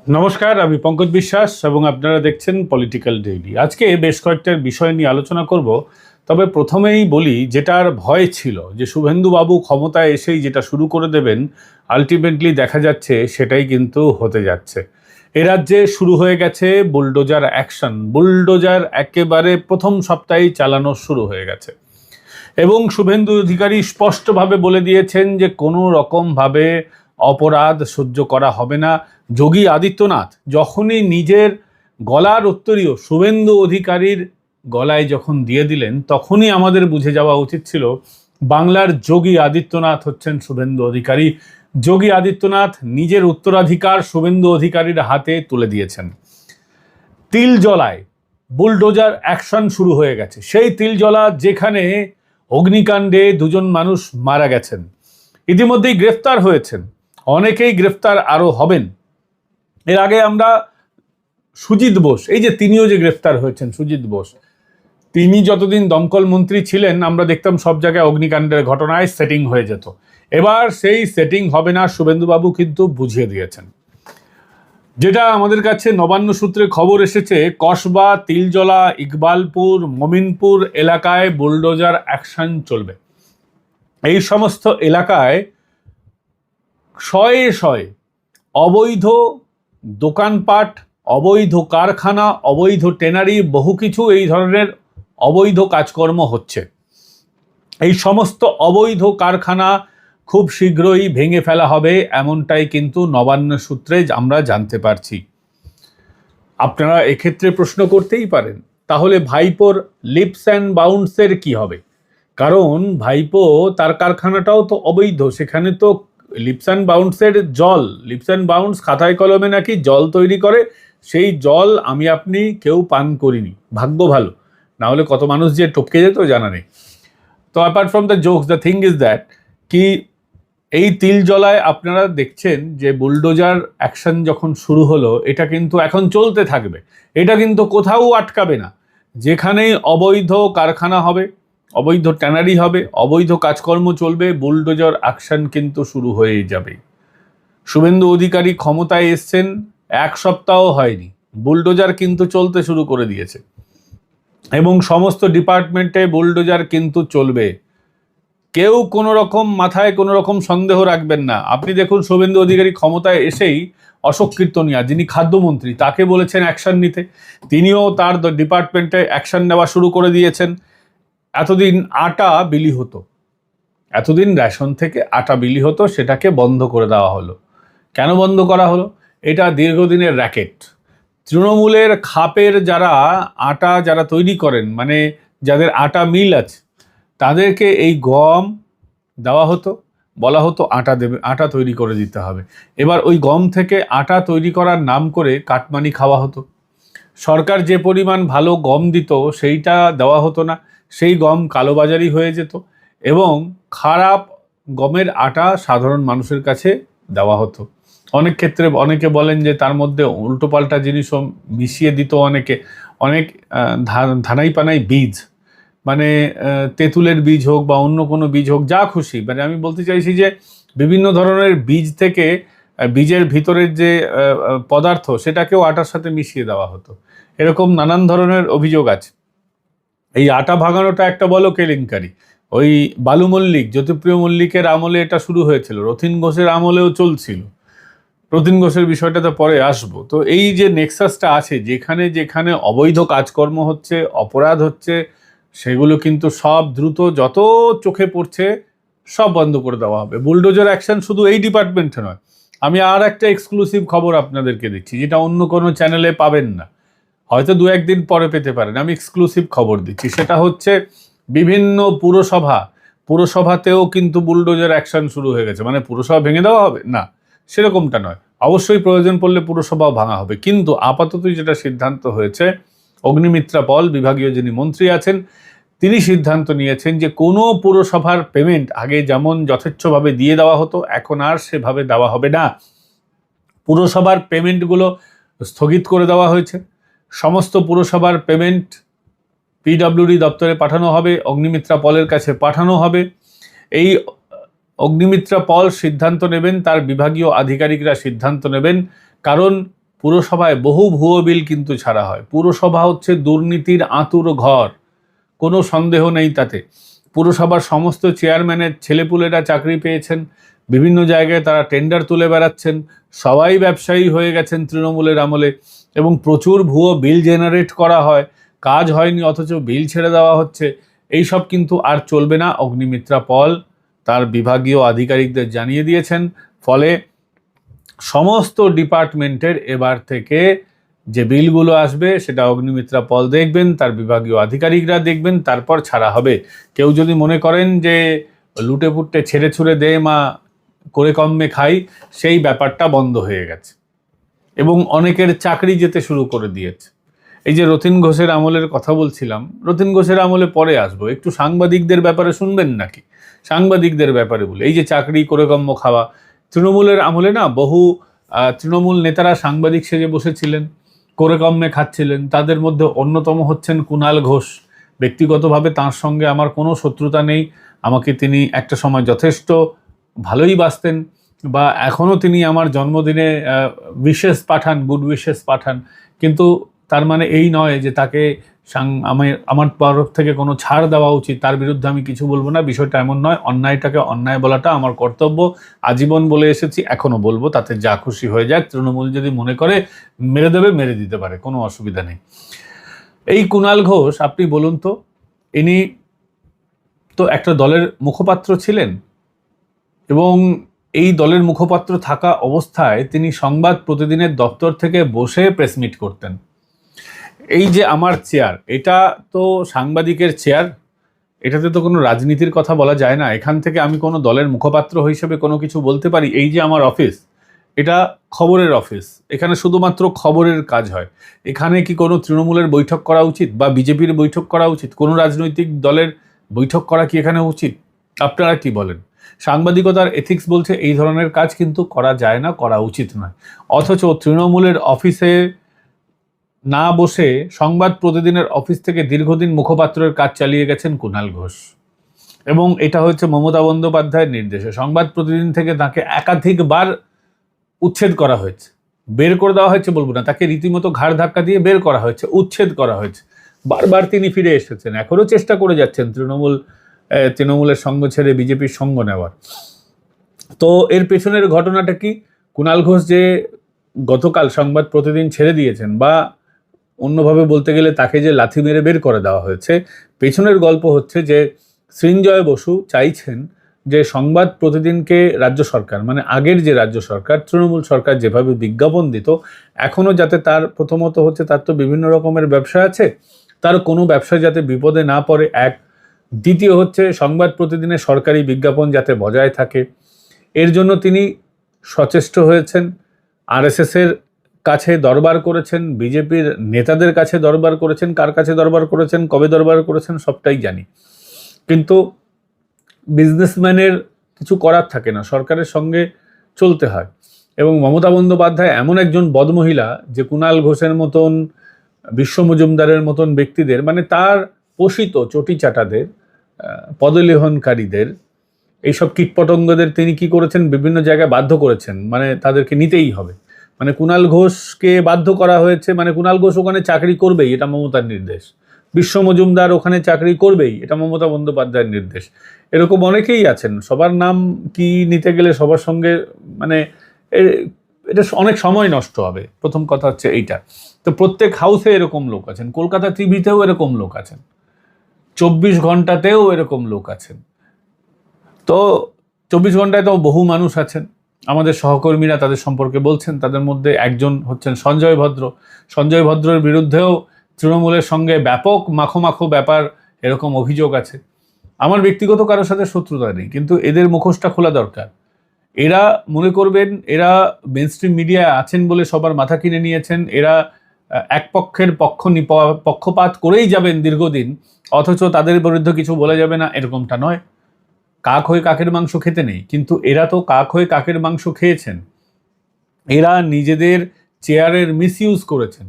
নমস্কার, আমি পঙ্কজ বিশ্বাস এবং আপনারা দেখছেন পলিটিক্যাল ডেইলি। আজকে বেশ কয়েকটা বিষয় নিয়ে আলোচনা করব। তবে প্রথমেই বলি, যেটার ভয় ছিল যে শুভেন্দুবাবু ক্ষমতায় এসেই যেটা শুরু করে দেবেন, আলটিমেটলি দেখা যাচ্ছে সেটাই কিন্তু হতে যাচ্ছে। এ রাজ্যে শুরু হয়ে গেছে বুলডোজার অ্যাকশন। বুলডোজার একেবারে প্রথম সপ্তাহেই চালানো শুরু হয়ে গেছে এবং শুভেন্দু অধিকারী স্পষ্টভাবে বলে দিয়েছেন যে কোনো রকমভাবে অপরাধ সহ্য করা হবে না। যোগী আদিত্যনাথ যখনই নিজের গলার উত্তরীয় শুভেন্দু অধিকারীর গলায় যখন দিয়ে দিলেন, তখনই আমাদের বুঝে যাওয়া উচিত ছিল বাংলার যোগী আদিত্যনাথ হচ্ছেন শুভেন্দু অধিকারী। যোগী আদিত্যনাথ নিজের উত্তরাধিকার শুভেন্দু অধিকারীর হাতে তুলে দিয়েছেন। তিলজলায় বুলডোজার অ্যাকশন শুরু হয়ে গেছে। সেই তিলজলা যেখানে অগ্নিকাণ্ডে দুজন মানুষ মারা গেছেন, ইতিমধ্যেই গ্রেফতার হয়েছেন, অনেকেই গ্রেফতার আরও হবেন। এর আগে আমরা সুজিত বোস, এই যে তিনিও যে গ্রেফতার হয়েছেন, সুজিত বোস, তিনি যতদিন দমকল মন্ত্রী ছিলেন আমরা দেখতাম সব জায়গায় অগ্নিকাণ্ডের ঘটনায় সেটিং হয়ে যেত। এবার সেই সেটিং হবে না, শুভেন্দুবাবু কিন্তু বুঝিয়ে দিয়েছেন। যেটা আমাদের কাছে নবান্ন সূত্রে খবর এসেছে, কসবা, তিলজলা, ইকবালপুর, মমিনপুর এলাকায় বুলডোজার অ্যাকশন চলবে। এই সমস্ত এলাকায় শয়ে শয়ে অবৈধ দোকানপাট, অবৈধ কারখানা, অবৈধ টেনারি, বহু কিছু এই ধরনের অবৈধ কাজকর্ম হচ্ছে। এই সমস্ত অবৈধ কারখানা খুব শীঘ্রই ভেঙে ফেলা হবে, এমনটাই কিন্তু নবান্ন সূত্রে আমরা জানতে পারছি। আপনারা এক্ষেত্রে প্রশ্ন করতেই পারেন, তাহলে ভাইপোর লিপস অ্যান্ড বাউন্সের কি হবে? কারণ ভাইপো, তার কারখানাটাও তো অবৈধ, সেখানে তো লিপস অ্যান্ড বাউন্সের জল, লিপস অ্যান্ড বাউন্স খাতায় কলমে নাকি জল তৈরি করে, সেই জল আমি আপনি কেউ পান করিনি, ভাগ্য ভালো, না হলে কত মানুষ যে টপকে যেত জানা নেই। তো apart from the jokes, the thing is that কি এই তিলজলায় আপনারা দেখছেন যে বুলডোজার অ্যাকশন যখন শুরু হলো, এটা কিন্তু এখন চলতে থাকবে, এটা কিন্তু কোথাও আটকাবে না। যেখানেই অবৈধ কারখানা হবে, অবৈধ ট্যানারি হবে, অবৈধ কাজকর্ম চলবে, বুলডোজার অ্যাকশন কিন্তু শুরু হয়ে যাবে। শুভেন্দু অধিকারী ক্ষমতায় এসছেন এক সপ্তাহ হয়নি, বুলডোজার কিন্তু চলতে শুরু করে দিয়েছে এবং সমস্ত ডিপার্টমেন্টে বুলডোজার কিন্তু চলবে। কেউ কোনো রকম মাথায় কোনো রকম সন্দেহ রাখবেন না। আপনি দেখুন, শুভেন্দু অধিকারী ক্ষমতায় এসেই অশোক কীর্তনিয়া, যিনি খাদ্যমন্ত্রী, তাকে বলেছেন অ্যাকশন নিতে, তিনিও তার ডিপার্টমেন্টে অ্যাকশন নেওয়া শুরু করে দিয়েছেন। এতদিন আটা বিলি হতো, এতদিন রেশন থেকে আটা বিলি হতো, সেটাকে বন্ধ করে দেওয়া হলো। কেন বন্ধ করা হলো? এটা দীর্ঘদিনের র্যাকেট। তৃণমূলের খাপের যারা আটা যারা তৈরি করেন, মানে যাদের আটা মিল আছে, তাদেরকে এই গম দেওয়া হতো, বলা হতো আটা দেবে, আটা তৈরি করে দিতে হবে। এবার ওই গম থেকে আটা তৈরি করার নাম করে কাটমানি খাওয়া হতো। সরকার যে পরিমাণ ভালো গম দিত সেইটা দেওয়া হতো না, সেই গম কালোবাজারি হয়ে যেত এবং খারাপ গমের আটা সাধারণ মানুষের কাছে দেওয়া হতো। অনেক ক্ষেত্রে অনেকে বলেন যে তার মধ্যে উল্টোপাল্টা জিনিসও মিশিয়ে দিত অনেকে, অনেক ধানাই পানাই বীজ, মানে তেঁতুলের বীজ হোক বা অন্য কোনো বীজ হোক, যা খুশি, মানে আমি বলতে চাইছি যে বিভিন্ন ধরনের বীজ থেকে বীজের ভিতরের যে পদার্থ, সেটাকেও আটার সাথে মিশিয়ে দেওয়া হতো। এরকম নানান ধরনের অভিযোগ আছে। এই আটা ভাঙানোটা একটা বলো কেলেঙ্কারি। ওই বালু মল্লিক, জ্যোতিপ্রিয় মল্লিকের আমলে এটা শুরু হয়েছিল, রথীন ঘোষের আমলেও চলছিল। রথীন ঘোষের বিষয়টাতে পরে আসবো। তো এই যে নেক্সাসটা আছে, যেখানে যেখানে অবৈধ কাজকর্ম হচ্ছে, অপরাধ হচ্ছে, সেগুলো কিন্তু সব দ্রুত যত চোখে পড়ছে সব বন্ধ করে দেওয়া হবে। বুলডোজার অ্যাকশন শুধু এই ডিপার্টমেন্টে নয়, আমি আর একটা এক্সক্লুসিভ খবর আপনাদেরকে দিচ্ছি, যেটা অন্য কোনো চ্যানেলে পাবেন না, হয়তো দু একদিন পরে পেতে পারেন। আমি এক্সক্লুসিভ খবর দিচ্ছি, সেটা হচ্ছে বিভিন্ন পুরসভাতেও কিন্তু বুলডোজার অ্যাকশন শুরু হয়ে গেছে। মানে পুরসভা ভেঙে দেওয়া হবে না, সেরকমটা নয়, অবশ্যই প্রয়োজন পড়লে পুরসভাও ভাঙা হবে। কিন্তু আপাতত যেটা সিদ্ধান্ত হয়েছে, অগ্নিমিত্রা পল বিভাগীয় যিনি মন্ত্রী আছেন, তিনি সিদ্ধান্ত নিয়েছেন যে কোনো পুরসভার পেমেন্ট আগে যেমন যথেচ্ছভাবে দিয়ে দেওয়া হতো, এখন আর সেভাবে দেওয়া হবে না। পুরসভার পেমেন্টগুলো স্থগিত করে দেওয়া হয়েছে। সমস্ত পুরসভার পেমেন্ট পিডব্লিউডি দপ্তরে পাঠানো হবে, অগ্নিমিত্রা পলের কাছে পাঠানো হবে। এই অগ্নিমিত্রা পল সিদ্ধান্ত নেবেন, তার বিভাগীয় আধিকারিকরা সিদ্ধান্ত নেবেন, কারণ পুরসভায় বহু ভুয়ো বিল কিন্তু ছাড়া হয়। পুরসভা হচ্ছে দুর্নীতির আঁতুর ঘর, কোনো সন্দেহ নেই তাতে। পুরসভার সমস্ত চেয়ারম্যানের ছেলেপুলেরা চাকরি পেয়েছেন, বিভিন্ন জায়গায় তারা টেন্ডার তুলে বেড়াচ্ছেন, সবাই ব্যবসায়ী হয়ে গেছেন তৃণমূলের আমলে, এবং প্রচুর ভুয়ো বিল জেনারেট করা হয়, কাজ হয়নি অথচ বিল ছেড়ে দেওয়া হচ্ছে। এইসব কিন্তু আর চলবে না, অগ্নিমিত্রা পল তার বিভাগীয় আধিকারিকদের জানিয়ে দিয়েছেন। ফলে সমস্ত ডিপার্টমেন্টের এবার থেকে যে বিলগুলো আসবে সেটা অগ্নিমিত্রা পল দেখবেন, তার বিভাগীয় আধিকারিকরা দেখবেন, তারপর ছাড়া হবে। কেউ যদি মনে করেন যে লুটে পুটে ছেড়ে ছুড়ে দে মা করে কমে খাই, সেই ব্যাপারটা বন্ধ হয়ে গেছে এবং অনেকের চাকরি যেতে শুরু করে দিয়েছে। এই যে রতিন ঘোষের আমলের কথা বলছিলাম, রতিন ঘোষের আমলে পরে আসবো, একটু সাংবাদিকদের ব্যাপারে শুনবেন নাকি? সাংবাদিকদের ব্যাপারে বলে, এই যে চাকরি করে কম্ম খাওয়া, তৃণমূলের আমলে না বহু তৃণমূল নেতারা সাংবাদিক সেজে বসেছিলেন, করে কম্মে খাচ্ছিলেন। তাদের মধ্যে অন্যতম হচ্ছেন কুণাল ঘোষ। ব্যক্তিগতভাবে তার সঙ্গে আমার কোনো শত্রুতা নেই, আমাকে তিনি একটা সময় যথেষ্ট ভালোই বাসতেন, বা এখনও তিনি আমার জন্মদিনে উইশেস পাঠান, গুড উইশেস পাঠান। কিন্তু তার মানে এই নয় যে তাকে আমার তরফ থেকে কোনো ছাড় দেওয়া উচিত, তার বিরুদ্ধে আমি কিছু বলবো না, বিষয়টা এমন নয়। অন্যায়টাকে অন্যায় বলাটা আমার কর্তব্য, আজীবন বলে এসেছি, এখনও বলবো, তাতে যা খুশি হয়ে যাক। তৃণমূল যদি মনে করে মেরে দেবে, মেরে দিতে পারে, কোনো অসুবিধা নেই। এই কুণাল ঘোষ, আপনি বলুন তো, ইনি তো একটা দলের মুখপাত্র ছিলেন, এবং এই দলের মুখপাত্র থাকা অবস্থায় তিনি সংবাদ প্রতিদিনের দপ্তর থেকে বসে প্রেস মিট করতেন। এই যে আমার চেয়ার, এটা তো সাংবাদিকের চেয়ার, এটাতে তো কোনো রাজনীতির কথা বলা যায় না। এখান থেকে আমি কোনো দলের মুখপাত্র হিসেবে কোনো কিছু বলতে পারি। এই যে আমার অফিস, এটা খবরের অফিস, এখানে শুধুমাত্র খবরের কাজ হয়। এখানে কি কোনো তৃণমূলের বৈঠক করা উচিত বা বিজেপির বৈঠক করা উচিত, কোনো রাজনৈতিক দলের বৈঠক করা কি এখানে উচিত? আপনারা কি বলেন? সাংবাদিকতার এথিক্স বলছে এই ধরনের কাজ কিন্তু করা যায় না, করা উচিত নয়। অথচ তৃণমূলের অফিসে না বসে সংবাদ প্রতিদিনের অফিস থেকে দীর্ঘদিন মুখপাত্রের কাজ চালিয়ে গেছেন কুণাল ঘোষ, এবং এটা হচ্ছে মমতা বন্দ্যোপাধ্যায়ের নির্দেশে। সংবাদ প্রতিদিন থেকে তাকে একাধিকবার উচ্ছেদ করা হয়েছে, বের করে দেওয়া হয়েছে বলবো না, তাকে রীতিমতো ঘাড় ধাক্কা দিয়ে বের করা হয়েছে, উচ্ছেদ করা হয়েছে। বারবার তিনি ফিরে এসেছেন, এখনও চেষ্টা করে যাচ্ছেন তৃণমূলের সঙ্গ ছেড়ে বিজেপির সঙ্গ নেওয়ার। তো এর পেছনের ঘটনাটা কি? কুণাল ঘোষ যে গতকাল সংবাদ প্রতিদিন ছেড়ে দিয়েছেন, বা অন্যভাবে বলতে গেলে তাকে যে লাথি মেরে বের করে দেওয়া হয়েছে, পেছনের গল্প হচ্ছে যে সৃঞ্জয় বসু চাইছেন যে সংবাদ প্রতিদিনকে রাজ্য সরকার, মানে আগের যে রাজ্য সরকার, তৃণমূল সরকার যেভাবে বিজ্ঞাপন দিত, এখনও যাতে তার, প্রথমত হচ্ছে তার তো বিভিন্ন রকমের ব্যবসা আছে, তার কোনো ব্যবসা যাতে বিপদে না পড়ে, এক। দ্বিতীয় হচ্ছে সংবাদ প্রতিদিনে সরকারি বিজ্ঞাপন যাতে বজায় থাকে, এর জন্য তিনি সচেষ্ট হয়েছেন। আরএসএসের কাছে দরবার করেছেন, বিজেপির নেতাদের কাছে দরবার করেছেন, কার কাছে দরবার করেছেন, কবে দরবার করেছেন, সবটাই জানি। কিন্তু বিজনেসম্যানের কিছু করার থাকে না, সরকারের সঙ্গে চলতে হয়। এবং মমতা বন্দ্যোপাধ্যায় এমন একজন বদমহিলা যে কুণাল ঘোষের মতন, বিশ্ব মজুমদারের মতন ব্যক্তিদের, মানে তার পোষিত চটিচাটাদের, পদলেহনকারীদের, এইসব কীটপতঙ্গদের তিনি কি করেছেন, বিভিন্ন জায়গায় বাধ্য করেছেন, মানে তাদেরকে নিতেই হবে। মানে কুণাল ঘোষকে বাধ্য করা হয়েছে, মানে কুণাল ঘোষ ওখানে চাকরি করবেই, এটা মমতার নির্দেশ। বিশ্ব মজুমদার ওখানে চাকরি করবেই, এটা মমতা বন্দ্যোপাধ্যায়ের নির্দেশ। এরকম অনেকেই আছেন, সবার নাম কি নিতে গেলে সবার সঙ্গে মানে এটা অনেক সময় নষ্ট হবে। প্রথম কথা হচ্ছে এইটা। তো প্রত্যেক হাউসে এরকম লোক আছেন, কলকাতা টিভিতেও এরকম লোক আছেন, 24 ঘন্টাতেও এরকম লোক আছেন। তো 24 ঘন্টায় তো বহু মানুষ আছেন। আমাদের সহকর্মীরা তাদের সম্পর্কে বলছেন, তাদের মধ্যে একজন হচ্ছেন সঞ্জয় ভদ্র। সঞ্জয় ভদ্রের বিরুদ্ধেও তৃণমূলের সঙ্গে ব্যাপক মাখো ব্যাপার, এরকম অভিযোগ আছে। আমার ব্যক্তিগত কারোর সাথে শত্রুতা নেই, কিন্তু এদের মুখোশটা খোলা দরকার। এরা মনে করবেন এরা মেইনস্ট্রিম মিডিয়ায় আছেন বলে সবার মাথা কিনে নিয়েছেন, এরা এক পক্ষের পক্ষপাত করেই যাবেন দীর্ঘদিন, অথচ তাদের বিরুদ্ধে কিছু বলা যাবে না, এরকমটা নয়। কাক হয়ে কাকের মাংস খেতে নেই, কিন্তু এরা তো কাক হয়ে কাকের মাংস খেয়েছেন। এরা নিজেদের চেয়ারের মিসইউজ করেছেন,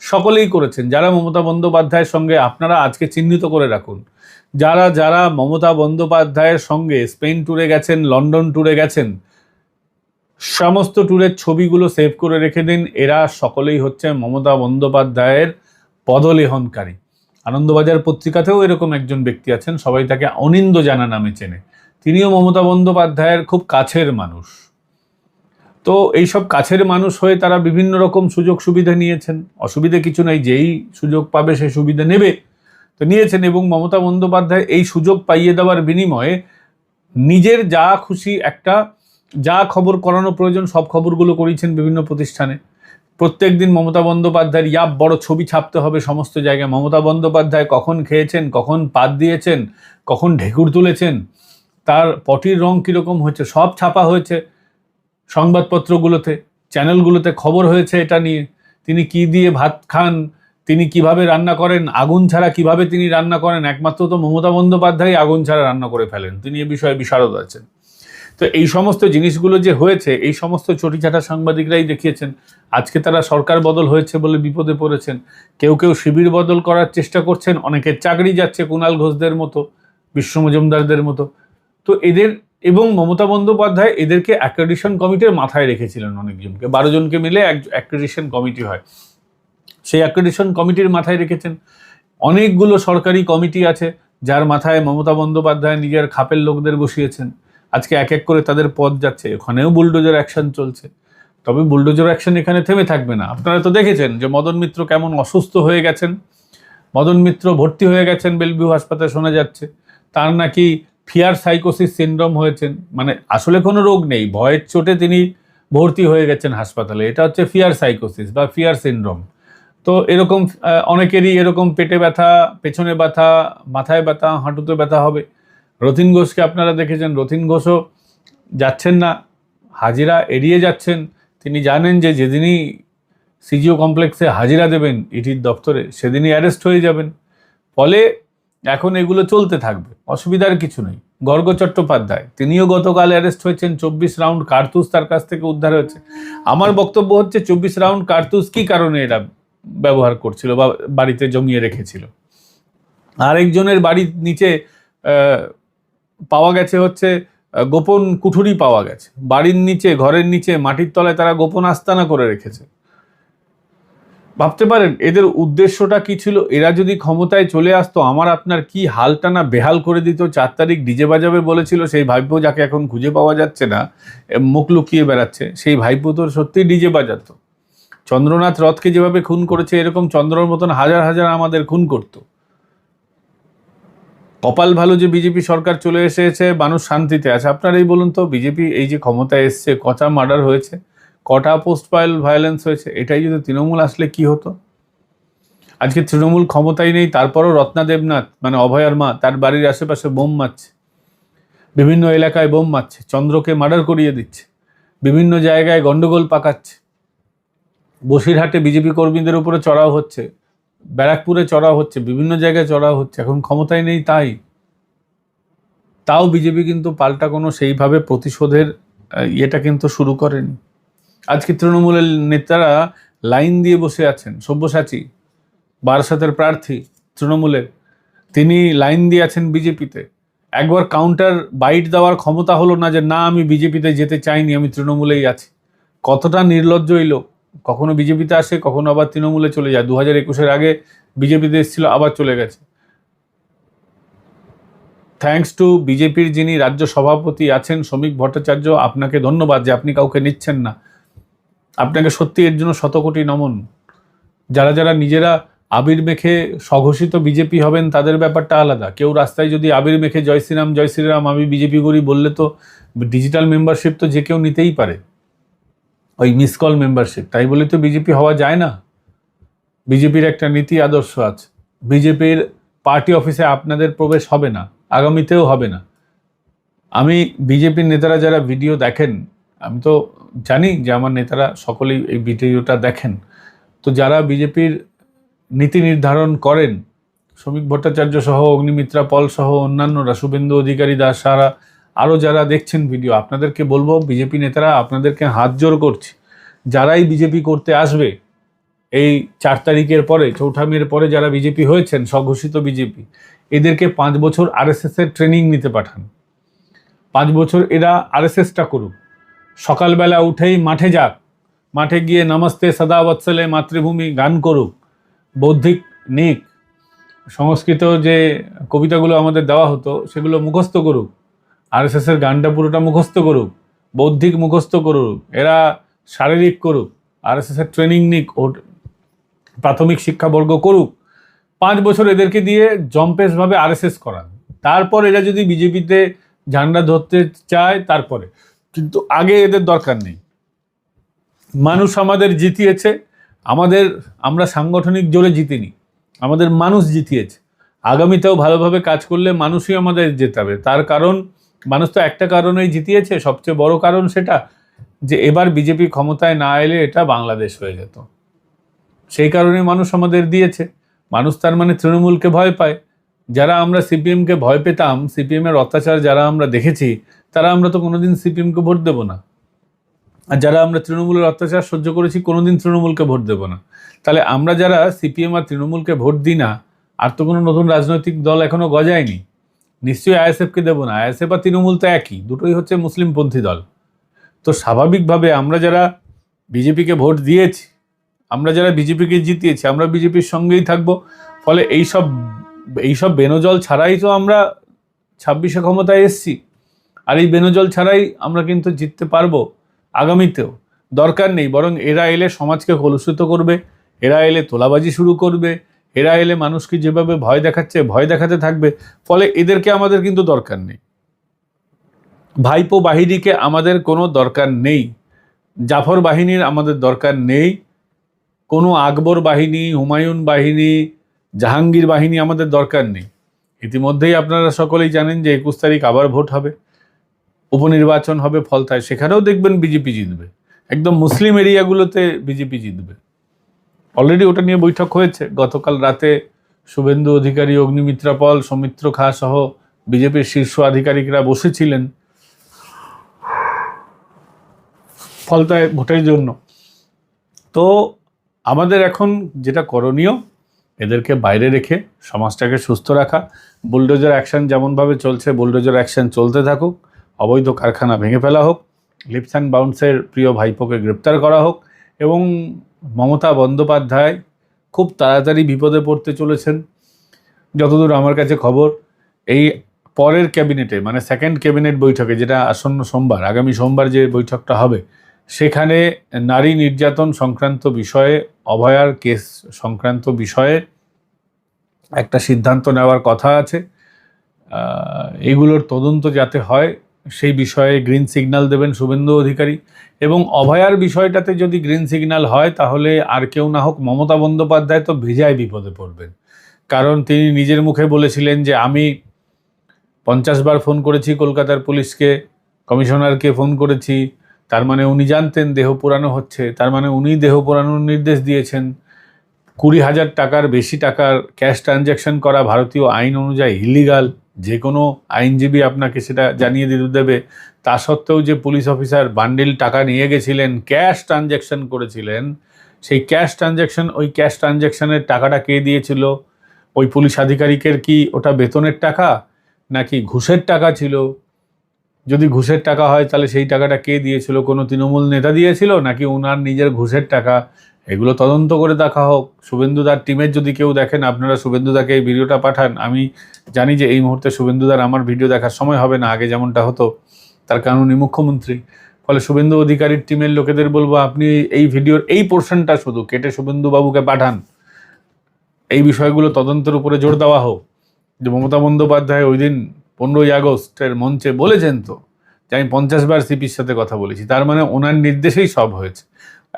সকলেই করেছেন। যারা মমতা বন্দ্যোপাধ্যায়ের সঙ্গে, আপনারা আজকে চিহ্নিত করে রাখুন, যারা যারা মমতা বন্দ্যোপাধ্যায়ের সঙ্গে স্পেন ট্যুরে গেছেন, লন্ডন ট্যুরে গেছেন, সমস্ত ট্যুরের ছবিগুলো সেভ করে রেখে দিন। এরা সকলেই হচ্ছে মমতা বন্দ্যোপাধ্যায়ের পদলেহনকারী। আনন্দবাজার পত্রিকাতেও এরকম একজন ব্যক্তি আছেন, সবাই তাকে অনিন্দ জানা নামে চেনে। তিনিও মমতা বন্দ্যোপাধ্যায়ের খুব কাছের মানুষ। তো এইসব কাছের মানুষ হয়ে তারা বিভিন্ন রকম সুযোগ সুবিধা নিয়েছেন, অসুবিধা কিছু নেই, যেই সুযোগ পাবে সেই সুবিধা নেবে, তো নিয়েছেন। এবং মমতা বন্দ্যোপাধ্যায় এই সুযোগ পাইয়ে দেওয়ার বিনিময়ে নিজের যা খুশি একটা যা খবর করানো প্রয়োজন সব খবরগুলো করিয়েছেন বিভিন্ন প্রতিষ্ঠানে। প্রত্যেক দিন মমতা বন্দ্যোপাধ্যায়ের ইয়াব বড় ছবি ছাপতে হবে সমস্ত জায়গায়। মমতা বন্দ্যোপাধ্যায় কখন খেয়েছেন, কখন পাত দিয়েছেন, কখন ঢেকুর তুলেছেন, তার পটির রং কীরকম হয়েছে, সব ছাপা হয়েছে সংবাদপত্রগুলোতে, চ্যানেলগুলোতে খবর হয়েছে এটা নিয়ে। তিনি কি দিয়ে ভাত খান, তিনি কিভাবে রান্না করেন, আগুন ছাড়া কিভাবে তিনি রান্না করেন, একমাত্র তো মমতা বন্দ্যোপাধ্যায় আগুন ছাড়া রান্না করে ফেলেন, তিনি এ বিষয়ে বিশারদ আছেন। তো এই সমস্ত জিনিসগুলো যে হয়েছে, এই সমস্ত চটিচাটা সাংবাদিকরাই দেখিয়েছেন। আজকে তারা সরকার বদল হয়েছে বলে বিপদে পড়েছেন, কেউ কেউ শিবির বদল করার চেষ্টা করছেন, অনেকের চাকরি যাচ্ছে, কুণাল ঘোষদের মতো, বিশ্ব মজুমদারদের মতো। তো এদের এবং মমতা বন্দ্যোপাধ্যায় এদেরকে অ্যাক্রেডিশন কমিটির মাথায় রেখেছিলেন, অনেকজনকে, 12 জনকে মিলে এক অ্যাক্রেডিশন কমিটি হয়, সেই অ্যাক্রেডিশন কমিটির মাথায় রেখেছেন। অনেকগুলো সরকারি কমিটি আছে যার মাথায় মমতা বন্দ্যোপাধ্যায় নিজের খাপের লোকদের বসিয়েছেন। আজকে এক এক করে তাদের পদ যাচ্ছে, ওখানেও বুলডোজার অ্যাকশন চলছে। তবে বুলডোজার অ্যাকশন এখানে থেমে থাকবে না। আপনারা তো দেখেছেন যে মদন মিত্র কেমন অসুস্থ হয়ে গেছেন, মদন মিত্র ভর্তি হয়ে গেছেন বেলভিউ হাসপাতালে, শোনা যাচ্ছে তার নাকি ফিয়ার সাইকোসিস সিনড্রোম হয়েছেন, মানে আসলে কোনো রোগ নেই, ভয়ের চোটে তিনি ভর্তি হয়ে গেছেন হাসপাতালে, এটা হচ্ছে ফিয়ার সাইকোসিস বা ফিয়ার সিনড্রোম। তো এরকম অনেকেরই এরকম পেটে ব্যথা, পেছনে ব্যথা, মাথায় ব্যথা, হাঁটুতে ব্যথা হবে। রতিন ঘোষকে আপনারা দেখেছেন, রতিন ঘোষও যাচ্ছেন না, হাজিরা এড়িয়ে যাচ্ছেন। তিনি জানেন যে যেদিনই সিজিও কমপ্লেক্সে হাজিরা দেবেন ইডির দপ্তরে, সেদিনই অ্যারেস্ট হয়ে যাবেন। ফলে এখন এগুলো চলতে থাকবে, অসুবিধার কিছু নেই। গর্গ চট্টোপাধ্যায় তিনিও গতকাল অ্যারেস্ট হয়েছেন, 24 রাউন্ড কার্তুজ তার কাছ থেকে উদ্ধার হয়েছে। আমার বক্তব্য হচ্ছে 24 রাউন্ড কার্তুজ কি কারণে এরা ব্যবহার করছিল বা বাড়িতে জমিয়ে রেখেছিল। আরেকজনের বাড়ির নিচে পাওয়া গেছে হচ্ছে গোপন কুঠুরি পাওয়া গেছে, বাড়ির নিচে, ঘরের নিচে, মাটির তলায় তারা গোপন আস্তানা করে রেখেছে। ভাবতে পারেন এদের উদ্দেশ্যটা কি ছিল? এরা যদি ক্ষমতায় চলে আসতো, আমার আপনার কি হালটা না বেহাল করে দিত। 4 তারিখ ডিজে বাজাবে বলেছিল সেই ভাইপো, যাকে এখন খুঁজে পাওয়া যাচ্ছে না, মুখ লুকিয়ে বেড়াচ্ছে, সেই ভাইপো তো সত্যি ডিজে বাজাতো। চন্দ্রনাথ রথকে যেভাবে খুন করেছে, এরকম চন্দ্রর মতন হাজার হাজার আমাদের খুন করত। কপাল ভালো যে বিজেপি সরকার চলে এসেছে, মানুষ শান্তিতে আছে। আপনারাই বলুন তো, বিজেপি এই যে ক্ষমতায় এসছে, কটা মার্ডার হয়েছে, কটা পোস্ট ভায়োলেন্স হয়েছে, এটাই যদি তৃণমূল আসলে কি হতো। আজকে তৃণমূল ক্ষমতায় নেই, তারপরও রত্না দেবনাথ মানে অভয়ার মা, তার বাড়ির আশেপাশে বোম মারছে, বিভিন্ন এলাকায় বোম মারছে, চন্দ্রকে মার্ডার করিয়ে দিচ্ছে, বিভিন্ন জায়গায় গন্ডগোল পাকাচ্ছে। বসিরহাটে বিজেপি কর্মীদের উপরে চড়াও হচ্ছে, ব্যারাকপুরে চড়াও হচ্ছে, বিভিন্ন জায়গায় চড়াও হচ্ছে। এখন ক্ষমতায় নেই তাও বিজেপি কিন্তু পাল্টা কোনো সেইভাবে প্রতিশোধের ইয়েটা কিন্তু শুরু করেনি। আজকে তৃণমূলের নেতারা লাইন দিয়ে বসে আছেন। সব্যসাচী বারাসাতের প্রার্থী তৃণমূলের, তিনি লাইন দিয়ে আছেন বিজেপিতে। একবার কাউন্টার বাইট দেওয়ার ক্ষমতা হলো না যে না, আমি বিজেপিতে যেতে চাইনি, আমি তৃণমূলেই আছি। কতটা নির্লজ্জ এই লোক, কখনো বিজেপিতে আসে, কখনো আবার তৃণমূলে চলে যায়। 2021-এর আগে বিজেপিতে এসেছিল, আবার চলে গেছে। থ্যাঙ্কস টু বিজেপির যিনি রাজ্য সভাপতি আছেন শ্রমিক ভট্টাচার্য, আপনাকে ধন্যবাদ যে আপনি কাউকে নিচ্ছেন না। আপনাকে সত্যি এর জন্য শতকোটি নমন। যারা যারা নিজেরা আবির মেখে স্বঘোষিত বিজেপি হবেন, তাদের ব্যাপারটা আলাদা। কেউ রাস্তায় যদি আবির মেখে জয় শ্রীরাম আমি বিজেপি করি বললে, তো ডিজিটাল মেম্বারশিপ তো যে কেউ নিতেই পারে, ওই মিস কল মেম্বারশিপ। তাই বলে তো বিজেপি হওয়া যায় না। বিজেপির একটা নীতি আদর্শ আছে। বিজেপির পার্টি অফিসে আপনাদের প্রবেশ হবে না, আগামীতেও হবে না। আমি বিজেপির নেতারা যারা ভিডিও দেখেন, আমি তো জানি যে আমার নেতারা সকলেই এই ভিডিওটা দেখেন, তো যারা বিজেপির নীতি নির্ধারণ করেন, শ্রমিক ভট্টাচার্য সহ, অগ্নিমিত্রা পল সহ অন্যান্যরা, শুভেন্দু অধিকারী দাস, সারা আরও যারা দেখছেন ভিডিও, আপনাদেরকে বলবো, বিজেপি নেতারা আপনাদেরকে হাত জোর করছে, যারাই বিজেপি করতে আসবে এই 4 তারিখের পরে, 4ঠা মের পরে যারা বিজেপি হয়েছেন, স্বঘোষিত বিজেপি, এদেরকে 5 বছর আরএসএস এর ট্রেনিং নিতে পাঠান। 5 বছর এরা আরএসএসটা করুক, সকালবেলা উঠেই মাঠে যাক, মাঠে গিয়ে নমস্তে সদা বৎসলে মাতৃভূমি গান করুক, বৌদ্ধিক নিক, সংস্কৃত যে কবিতাগুলো আমাদের দেওয়া হতো সেগুলো মুখস্থ করুক, আরএসএসের গানটা পুরোটা মুখস্থ করুক, বৌদ্ধিক মুখস্থ করুক, এরা শারীরিক করুক, আরএসএসের ট্রেনিং নিক, ও প্রাথমিক শিক্ষাবর্গ করুক, 5 বছর এদেরকে দিয়ে জম্পেশভাবে আরএসএস করান, তারপর এরা যদি বিজেপিতে ঝান্ডা ধরতে চায় তারপরে, কিন্তু আগে এদের দরকার নেই। মানুষ আমাদের জিতিয়েছে, আমরা সাংগঠনিক জোরে জিতিনি, আমাদের মানুষ জিতিয়েছে। আগামীতেও ভালোভাবে কাজ করলে মানুষই আমাদের জেতাবে। তার কারণ, মানুষ তো একটা কারণেই জিতিয়েছে, সবচেয়ে বড় কারণ সেটা যে এবার বিজেপি ক্ষমতায় না এলে এটা বাংলাদেশ হয়ে যেত। সেই কারণে মানুষ আমাদের দিয়েছে। মানুষ তার মানে তৃণমূলকে ভয় পায়। যারা আমরা সিপিএমকে ভয় পেতাম, সিপিএমের অত্যাচার যারা আমরা দেখেছি, তারা আমরা তো কোনোদিন সিপিএমকে ভোট দেবো না। আর যারা আমরা তৃণমূলের অত্যাচার সহ্য করেছি, কোনোদিন তৃণমূলকে ভোট দেবো না। তাহলে আমরা যারা সিপিএম আর তৃণমূলকে ভোট দিই না, আর তো কোনো নতুন রাজনৈতিক দল এখনো গজায়নি। নিশ্চয়ই আইএসএফকে দেবো না। আইএসএফ আর তৃণমূল তো একই, দুটোই হচ্ছে মুসলিমপন্থী দল। তো স্বাভাবিকভাবে আমরা যারা বিজেপিকে ভোট দিয়েছি, আমরা যারা বিজেপিকে জিতিয়েছি, আমরা বিজেপির সঙ্গেই থাকবো। ফলে এইসব বেনজল ছাড়াই তো আমরা 26-এ ক্ষমতায় এসছি। আর এই বেনজল ছাড়াই আমরা কিন্তু জিততে পারবো আগামীতেও। দরকার নেই, বরং এরা এলে সমাজকে কলুষিত করবে, এরা এলে তোলাবাজি শুরু করবে, এরা এলে মানুষকে যেভাবে ভয় দেখাচ্ছে ভয় দেখাতে থাকবে। ফলে এদেরকে আমাদের কিন্তু দরকার নেই। ভাইপো বাহিনীকে আমাদের কোনো দরকার নেই, জাফর বাহিনীর আমাদের দরকার নেই, কোনো আকবর বাহিনী, হুমায়ুন বাহিনী, জাহাঙ্গীর বাহিনী আমাদের দরকার নেই। ইতিমধ্যেই আপনারা সকলেই জানেন যে 21 তারিখ আবার ভোট হবে, উপনির্বাচন হবে ফলতায়, সেখানেও দেখবেন বিজেপি জিতবে। একদম মুসলিম এরিয়াগুলোতে বিজেপি জিতবে। অলরেডি ওটা নিয়ে বৈঠক হয়েছে। গতকাল রাতে শুভেন্দু অধিকারী, অগ্নিমিত্রা পল, সৌমিত্র খাঁ সহ বিজেপির শীর্ষ আধিকারিকরা বসেছিলেন ফলতায় ভোটের জন্য। তো আমাদের এখন যেটা করণীয়, এদেরকে বাইরে রেখে সমাজটাকে সুস্থ রাখা। বুলডোজার অ্যাকশন যেমনভাবে চলছে, বুলডোজার অ্যাকশন চলতে থাকুক। অবৈধ কারখানা ভেঙে ফেলা হোক, লিপস অ্যান্ড বাউন্সের প্রিয় ভাইপোকে গ্রেপ্তার করা হোক, এবং মমতা বন্দ্যোপাধ্যায় খুব তাড়াতাড়ি বিপদে পড়তে চলেছেন। যতদূর আমার কাছে খবর, এই পরের ক্যাবিনেটে, মানে সেকেন্ড ক্যাবিনেট বৈঠকে, যেটা আসন্ন সোমবার, আগামী সোমবার যে বৈঠকটা হবে, সেখানে নারী নির্যাতন সংক্রান্ত বিষয়ে, অভয়ার কেস সংক্রান্ত বিষয়ে একটা সিদ্ধান্ত নেওয়ার কথা আছে। এগুলোর তদন্ত যাতে হয় সেই বিষয়ে গ্রিন সিগন্যাল দেবেন শুভেন্দু অধিকারী। এবং অভয়ার বিষয়টাতে যদি গ্রিন সিগন্যাল হয়, তাহলে আর কেউ না হোক মমতা বন্দ্যোপাধ্যায় তো ভেজায় বিপদে পড়বেন। কারণ তিনি নিজের মুখে বলেছিলেন যে আমি 50 বার ফোন করেছি কলকাতার পুলিশকে, কমিশনারকে ফোন করেছি। তার মানে উনি জানতেন দেহ পোড়ানো হচ্ছে, তার মানে উনি দেহ পোড়ানোর নির্দেশ দিয়েছেন। 20,000 টাকার বেশি টাকার ক্যাশ ট্রানজ্যাকশন করা ভারতীয় আইন অনুযায়ী ইলিগাল। যে কোনো আইনজীবী আপনাকে সেটা জানিয়ে দিতে দেবে। তা সত্ত্বেও যে পুলিশ অফিসার বান্ডিল টাকা নিয়ে গেছিলেন, ক্যাশ ট্রানজ্যাকশন করেছিলেন, সেই ক্যাশ ট্রানজ্যাকশনের টাকাটা কে দিয়েছিল? ওই পুলিশ আধিকারিকের কি ওটা বেতনের টাকা নাকি ঘুষের টাকা ছিল? যদি ঘুষের টাকা হয়, তাহলে সেই টাকাটা কে দিয়েছিল? কোনো তৃণমূল নেতা দিয়েছিল নাকি ওনার নিজের ঘুষের টাকা? এগুলো তদন্ত করে দেখা হোক। শুভেন্দুদার টিমের যদি কেউ দেখেন, আপনারা শুভেন্দুদাকে এই ভিডিওটা পাঠান। আমি জানি যে এই মুহূর্তে শুভেন্দুদার আমার ভিডিও দেখার সময় হবে না, আগে যেমনটা হতো, তার কারণ উনি মুখ্যমন্ত্রী। ফলে শুভেন্দু অধিকারীর টিমের লোকেদের বলবো, আপনি এই ভিডিওর এই পোর্শনটা শুধু কেটে শুভেন্দুবাবুকে পাঠান। এই বিষয়গুলো তদন্তের উপরে জোর দেওয়া হোক। যে মমতা বন্দ্যোপাধ্যায় ওই দিন 15ই আগস্টের মঞ্চে বলেছেন তো যে আমি 50 বার সিপির সাথে কথা বলেছি, তার মানে ওনার নির্দেশেই সব হয়েছে।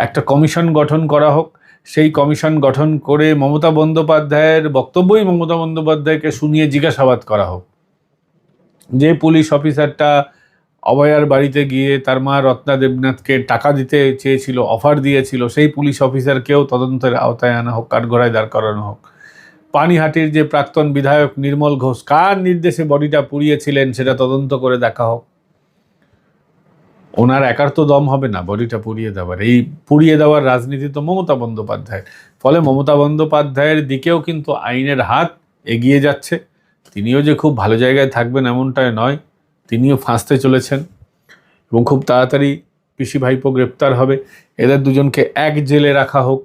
একটা কমিশন গঠন করা হোক, সেই কমিশন গঠন করে মমতা বন্দ্যোপাধ্যায়ের বক্তব্যই মমতা বন্দ্যোপাধ্যায়কে শুনিয়ে জিজ্ঞাসাবাদ করা হোক। যে পুলিশ অফিসারটা অভয়ার বাড়িতে গিয়ে তার মা রত্না দেবনাথকে টাকা দিতে চেয়েছিল, অফার দিয়েছিল, সেই পুলিশ অফিসারকেও তদন্তের আওতায় আনা হোক, কাঠগড়ায় দাঁড় করানো হোক। পানিহাটির যে প্রাক্তন বিধায়ক নির্মল ঘোষ কার নির্দেশে বডিটা পুড়িয়েছিলেন সেটা তদন্ত করে দেখা হোক। ওনার একার তো দম হবে না বডিটা পুড়িয়ে দেওয়ার। এই পুড়িয়ে দেওয়ার রাজনীতি তো মমতা বন্দ্যোপাধ্যায়ের। ফলে মমতা বন্দ্যোপাধ্যায়ের দিকেও কিন্তু আইনের হাত এগিয়ে যাচ্ছে। তিনিও যে খুব ভালো জায়গায় থাকবেন এমনটাই নয়, তিনিও ফাঁসতে চলেছেন এবং খুব তাড়াতাড়ি পিসি ভাইপো গ্রেপ্তার হবে, এদের দুজনকে এক জেলে রাখা হোক,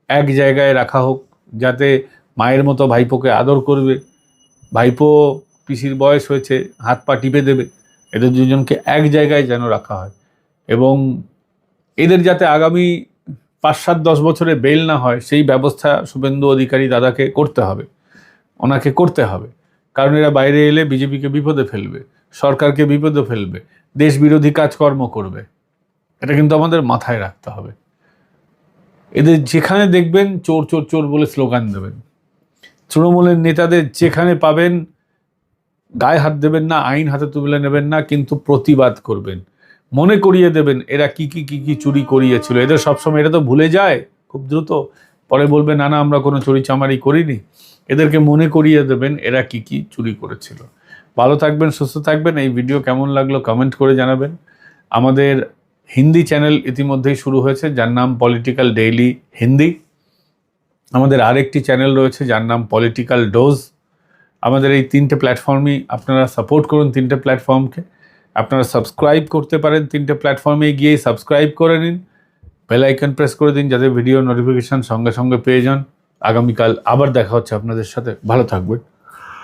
এক জায়গায় রাখা হোক, যাতে মায়ের মতো ভাইপোকে আদর করবে। ভাইপো পিসির বয়স হয়েছে, হাত পা টিপে দেবে, এদের দুজনকে এক জায়গায় যেন রাখা হয়। এবং এদের যাতে আগামী 5-7-10 বছরে বেল না হয়, সেই ব্যবস্থা শুভেন্দু অধিকারী দাদাকে করতে হবে, ওনাকে করতে হবে। কারণ এরা বাইরে এলে বিজেপিকে বিপদে ফেলবে, সরকারকে বিপদে ফেলবে, দেশ বিরোধী কাজকর্ম করবে। এটা কিন্তু আমাদের মাথায় রাখতে হবে। এদের যেখানে দেখবেন চোর চোর চোর বলে স্লোগান দেবেন। তৃণমূলের নেতাদের যেখানে পাবেন গায়ে হাত দেবেন না, আইন হাতে তুলে নেবেন না, কিন্তু প্রতিবাদ করবেন, মনে করিয়ে দেবেন এরা কি কি কি কি চুরি করিয়েছিল। এদের সবসময় এটা তো ভুলে যায় খুব দ্রুত, পরে বলবে না না আমরা কোনো চুরি চামারি করিনি। এদেরকে মনে করিয়ে দেবেন এরা কি কি চুরি করেছিল। ভালো থাকবেন, সুস্থ থাকবেন। এই ভিডিও কেমন লাগলো কমেন্ট করে জানাবেন। আমাদের হিন্দি চ্যানেল ইতিমধ্যেই শুরু হয়েছে, যার নাম পলিটিক্যাল ডেইলি হিন্দি। আমাদের আরেকটি চ্যানেল রয়েছে যার নাম পলিটিক্যাল ডোজ। আমাদের এই 3টে প্ল্যাটফর্মই আপনারা সাপোর্ট করুন। 3টে প্ল্যাটফর্মকে আপনারা সাবস্ক্রাইব করতে পারেন, 3টে প্ল্যাটফর্মে গিয়ে সাবস্ক্রাইব করে নিন, বেল আইকন প্রেস করে দিন যাতে ভিডিও নোটিফিকেশন সঙ্গে সঙ্গে পেয়ে যান। আগামীকাল আবার দেখা হচ্ছে আপনাদের সাথে। ভালো থাকবেন।